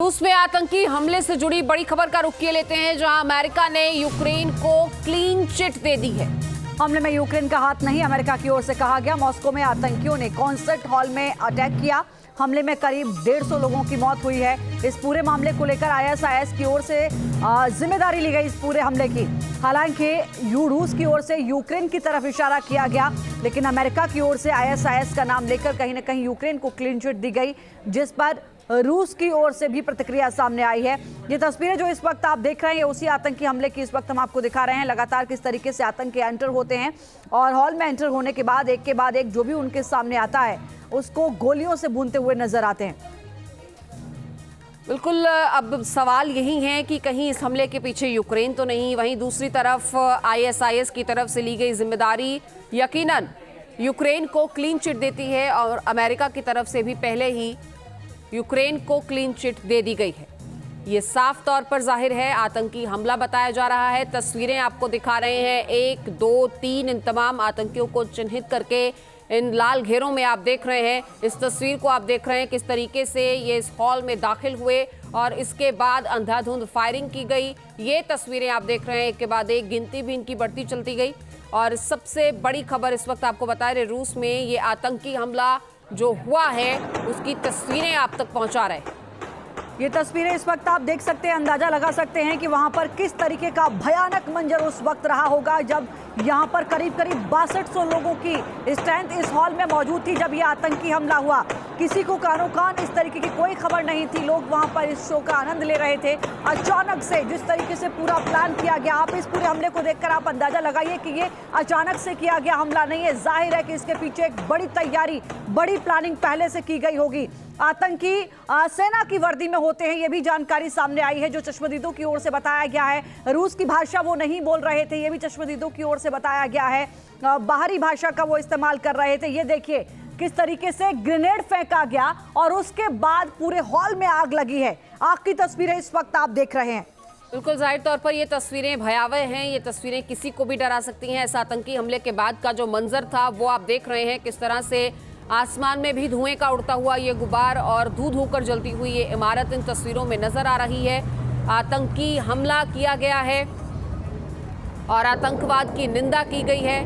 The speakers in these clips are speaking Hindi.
रूस में आतंकी हमले से जुड़ी बड़ी खबर का रुख किए लेते हैं, जहां अमेरिका ने यूक्रेन को क्लीन चिट दे दी है। हमले में यूक्रेन का हाथ नहीं, अमेरिका की ओर से कहा गया। मॉस्को में आतंकियों ने कॉन्सर्ट हॉल में अटैक किया। हमले में करीब 150 लोगों की मौत हुई है। इस पूरे मामले को लेकर आईएसआईएस की ओर से जिम्मेदारी ली गई इस पूरे हमले की। हालांकि रूस की ओर से यूक्रेन की तरफ इशारा किया गया, लेकिन अमेरिका की ओर से आईएसआईएस का नाम लेकर कहीं न कहीं यूक्रेन को क्लीन चिट दी गई, जिस पर रूस की ओर से भी प्रतिक्रिया सामने आई है। ये तस्वीरें जो इस वक्त आप देख रहे हैं, उसी आतंकी हमले की इस वक्त हम आपको दिखा रहे हैं। लगातार किस तरीके से आतंकी एंटर होते हैं और हॉल में एंटर होने के बाद एक के बाद एक जो भी उनके सामने आता है उसको गोलियों से भूनते हुए नजर आते हैं। बिल्कुल, अब सवाल यही है कि कहीं इस हमले के पीछे यूक्रेन तो नहीं, वहीं दूसरी तरफ आईएसआईएस की तरफ से ली गई जिम्मेदारी यकीनन यूक्रेन को क्लीन चिट देती है और अमेरिका की तरफ से भी पहले ही यूक्रेन को क्लीन चिट दे दी गई है। ये साफ तौर पर जाहिर है आतंकी हमला बताया जा रहा है। तस्वीरें आपको दिखा रहे हैं, 1, 2, 3 इन तमाम आतंकियों को चिन्हित करके इन लाल घेरों में आप देख रहे हैं। इस तस्वीर को आप देख रहे हैं किस तरीके से ये इस हॉल में दाखिल हुए और इसके बाद अंधाधुंध फायरिंग की गई। ये तस्वीरें आप देख रहे हैं, एक के बाद एक गिनती भी इनकी बढ़ती चलती गई। और सबसे बड़ी खबर इस वक्त आपको बता रहे, रूस में ये आतंकी हमला जो हुआ है उसकी तस्वीरें आप तक पहुंचा रहे हैं। ये तस्वीरें इस वक्त आप देख सकते हैं, अंदाजा लगा सकते हैं कि वहां पर किस तरीके का भयानक मंजर उस वक्त रहा होगा जब यहां पर करीब 6200 लोगों की स्ट्रेंथ इस हॉल में मौजूद थी जब ये आतंकी हमला हुआ। किसी को कानो कान इस तरीके की कोई खबर नहीं थी। लोग वहां पर इस शो का आनंद ले रहे थे। अचानक से जिस तरीके से पूरा प्लान किया गया, आप इस पूरे हमले को देखकर आप अंदाजा लगाइए कि ये अचानक से किया गया हमला नहीं है। जाहिर है कि इसके पीछे एक बड़ी तैयारी, बड़ी प्लानिंग पहले से की गई होगी। आतंकी सेना की वर्दी में होते हैं, ये भी जानकारी सामने आई है, जो चश्मदीदों की ओर से बताया गया है। रूस की भाषा वो नहीं बोल रहे थे, ये भी चश्मदीदों की ओर से बताया गया है। बाहरी भाषा का वो इस्तेमाल कर रहे थे। ये देखिए किस तरीके से ग्रेनेड फेंका गया और उसके बाद पूरे हॉल में आग लगी है। आग की तस्वीरें इस वक्त आप देख रहे हैं। बिल्कुल, जाहिर तौर पर ये तस्वीरें भयावह हैं। ये तस्वीरें किसी को भी डरा सकती हैं। इस आतंकी हमले के बाद का जो मंजर था वो आप देख रहे हैं, किस तरह से आसमान में भी धुएं का उड़ता हुआ ये गुबार और धू होकर जलती हुई ये इमारत इन तस्वीरों में नजर आ रही है। आतंकी हमला किया गया है और आतंकवाद की निंदा की गई है।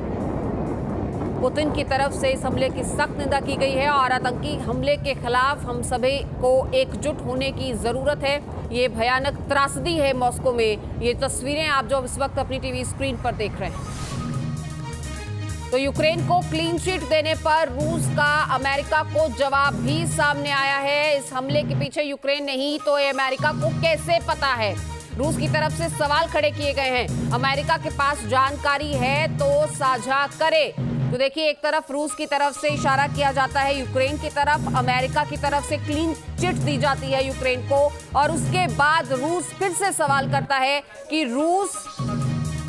पुतिन की तरफ से इस हमले की सख्त निंदा की गई है और आतंकी हमले के खिलाफ हम सभी को एकजुट होने की जरूरत है। ये भयानक त्रासदी है मॉस्को में। ये तस्वीरें आप जो इस वक्त अपनी टीवी स्क्रीन पर देख रहे हैं। तो यूक्रेन को क्लीन चिट देने पर रूस का अमेरिका को जवाब भी सामने आया है। इस हमले के पीछे यूक्रेन नहीं तो ये अमेरिका को कैसे पता है? रूस की तरफ से सवाल खड़े किए गए हैं। अमेरिका के पास जानकारी है तो साझा करे। तो देखिए, एक तरफ रूस की तरफ से इशारा किया जाता है यूक्रेन की तरफ, अमेरिका की तरफ से क्लीन चिट दी जाती है यूक्रेन को, और उसके बाद रूस फिर से सवाल करता है कि रूस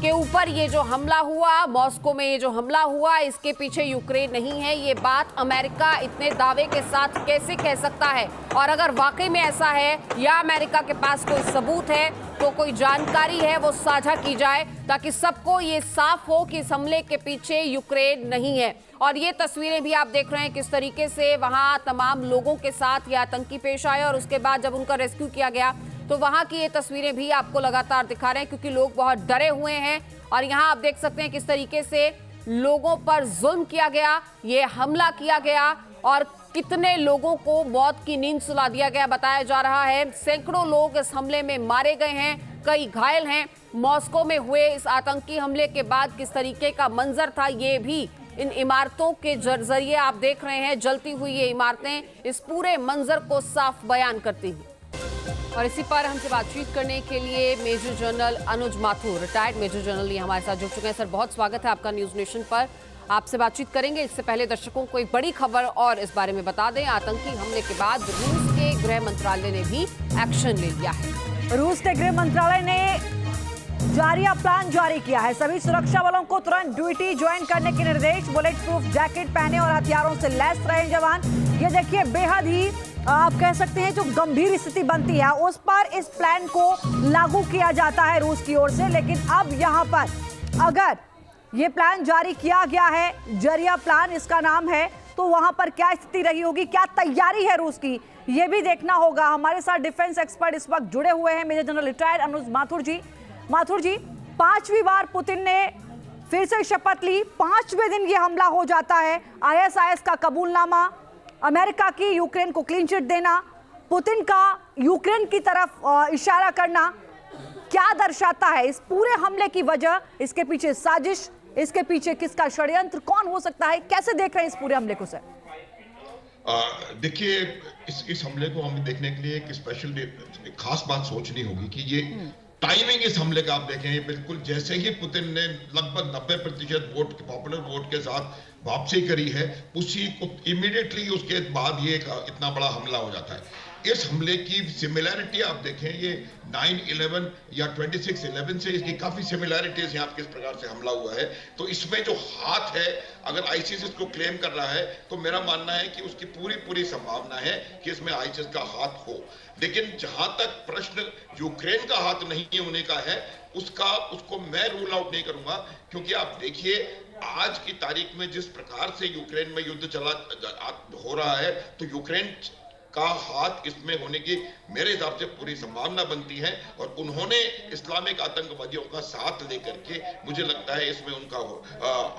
के ऊपर ये जो हमला हुआ, मॉस्को में ये जो हमला हुआ, इसके पीछे यूक्रेन नहीं है। ये बात अमेरिका इतने दावे के साथ कैसे कह सकता है? और अगर वाकई में ऐसा है या अमेरिका के पास कोई सबूत है तो कोई जानकारी है वो साझा की जाए, ताकि सबको ये साफ हो कि इस हमले के पीछे यूक्रेन नहीं है। और ये तस्वीरें भी आप देख रहे हैं किस तरीके से वहां तमाम लोगों के साथ ये आतंकी पेश आए और उसके बाद जब उनका रेस्क्यू किया गया तो वहां की ये तस्वीरें भी आपको लगातार दिखा रहे हैं, क्योंकि लोग बहुत डरे हुए हैं। और यहाँ आप देख सकते हैं किस तरीके से लोगों पर जुल्म किया गया, ये हमला किया गया और कितने लोगों को मौत की नींद सुला दिया गया बताया जा रहा है। सैकड़ों लोग इस हमले में मारे गए हैं, कई घायल हैं। मॉस्को में हुए इस आतंकी हमले के बाद किस तरीके का मंजर था, ये भी इन इमारतों के जरिए आप देख रहे हैं। जलती हुई ये इमारतें इस पूरे मंजर को साफ बयान करती हैं। और इसी पर हमसे बातचीत करने के लिए मेजर जनरल अनुज माथुर, रिटायर्ड मेजर जनरल, ये हमारे साथ जुड़ चुके हैं। सर, बहुत स्वागत है आपका न्यूज़ नेशन पर। आपसे बातचीत करेंगे। इससे पहले दर्शकों को एक बड़ी खबर और इस बारे में बता दें, आतंकी हमले के बाद रूस के गृह मंत्रालय ने भी एक्शन ले लिया है। रूस के गृह मंत्रालय ने जारिया प्लान जारी किया है। सभी सुरक्षा बलों को तुरंत ड्यूटी ज्वाइन करने के निर्देश। बुलेट प्रूफ जैकेट पहने और हथियारों से लैस रहे जवान। ये देखिए, बेहद ही आप कह सकते हैं जो गंभीर स्थिति बनती है उस पर इस प्लान को लागू किया जाता है रूस की ओर से। लेकिन अब यहाँ पर अगर ये प्लान जारी किया गया है, जारिया प्लान इसका नाम है, तो वहां पर क्या स्थिति रही होगी, क्या तैयारी है रूस की, ये भी देखना होगा। हमारे साथ डिफेंस एक्सपर्ट इस वक्त जुड़े हुए हैं, मेजर जनरल रिटायर्ड अनुज माथुर जी। माथुर जी, 5वीं बार पुतिन ने फिर से शपथ ली, 5वें दिन ये हमला हो जाता है। आईएसआईएस का कबूलनामा, अमेरिका की यूक्रेन को क्लीन चिट देना, पुतिन का यूक्रेन की तरफ इशारा करना, क्या दर्शाता है इस पूरे हमले की वजह? इसके पीछे साजिश, इसके पीछे किसका षड्यंत्र, कौन हो सकता है? कैसे देख रहे हैं इस पूरे हमले को सर? देखिए, इस हमले को हमें देखने के लिए एक स्पेशल खास बात सोचनी होगी कि ये टाइमिंग इस हमले का आप देखें, ये बिल्कुल जैसे ही पुतिन ने लगभग 90% वोट, पॉपुलर वोट के साथ वापसी करी है, उसी को इमीडिएटली उसके बाद ये इतना बड़ा हमला हो जाता है। इस हमले की सिमिलैरिटी आप देखें, ये 9/11 या 26/11 से इसकी काफी सिमिलैरिटीज यहाँ किस प्रकार से हमला हुआ है। तो इसमें जो हाथ है, अगर आईसिस इसको क्लेम कर रहा है तो मेरा मानना है कि उसकी पूरी संभावना है कि इसमें आईसिस का हाथ हो। लेकिन जहां तक प्रश्न यूक्रेन का हाथ नहीं होने का है, उसको मैं रूल आउट नहीं करूंगा, क्योंकि आप देखिए आज की तारीख में जिस प्रकार से यूक्रेन में युद्ध हो रहा है, तो यूक्रेन का हाथ इसमें होने की मेरे हिसाब से पूरी संभावना बनती है। और उन्होंने इस्लामिक आतंकवादियों का साथ लेकर के, मुझे लगता है इसमें उनका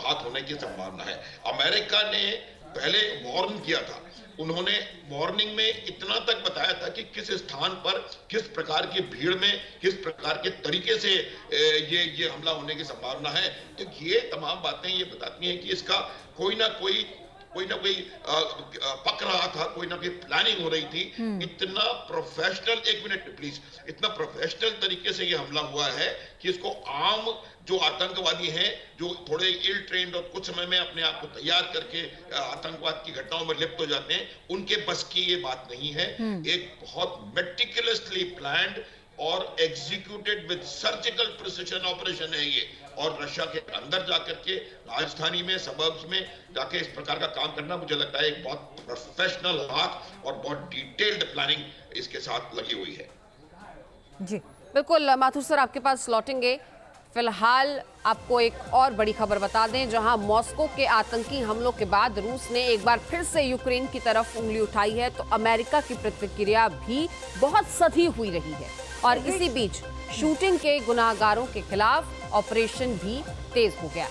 हाथ होने की संभावना है। अमेरिका ने पहले वार्न किया था, उन्होंने वार्निंग में इतना तक बताया था कि किस स्थान पर किस प्रकार की भीड़ में किस प्रकार के तरीके से ये हमला होने की संभावना है। तो ये तमाम बातें ये बताती हैं कि इसका कोई ना कोई पक रहा था, कोई ना कोई प्लानिंग हो रही थी। इतना प्रोफेशनल, एक मिनट प्लीज, इतना प्रोफेशनल तरीके से ये हमला हुआ है कि इसको आम जो आतंकवादी हैं, जो थोड़े इल ट्रेंड और कुछ समय में अपने आप को तैयार करके आतंकवाद की घटनाओं में लिप्त हो जाते हैं, उनके बस की ये बात नहीं है। एक बहुत मेटिकुलसली प्लान्ड और executed with surgical precision operation है ये। और रशिया के अंदर जाकर के, राजधानी में, सबर्ब्स में जाके इस प्रकार का काम करना, मुझे लगता है एक बहुत प्रोफेशनल हाथ और बहुत डिटेल्ड प्लानिंग इसके साथ लगी हुई है। जी बिल्कुल माथुर सर, आपके पास लौटेंगे। फिलहाल आपको एक और बड़ी खबर बता दें, जहां मॉस्को के आतंकी हमलों के बाद रूस ने एक बार फिर से यूक्रेन की तरफ उंगली उठाई है, तो अमेरिका की प्रतिक्रिया भी बहुत सधी हुई रही है। और इसी बीच शूटिंग के गुनाहगारों के खिलाफ ऑपरेशन भी तेज हो गया।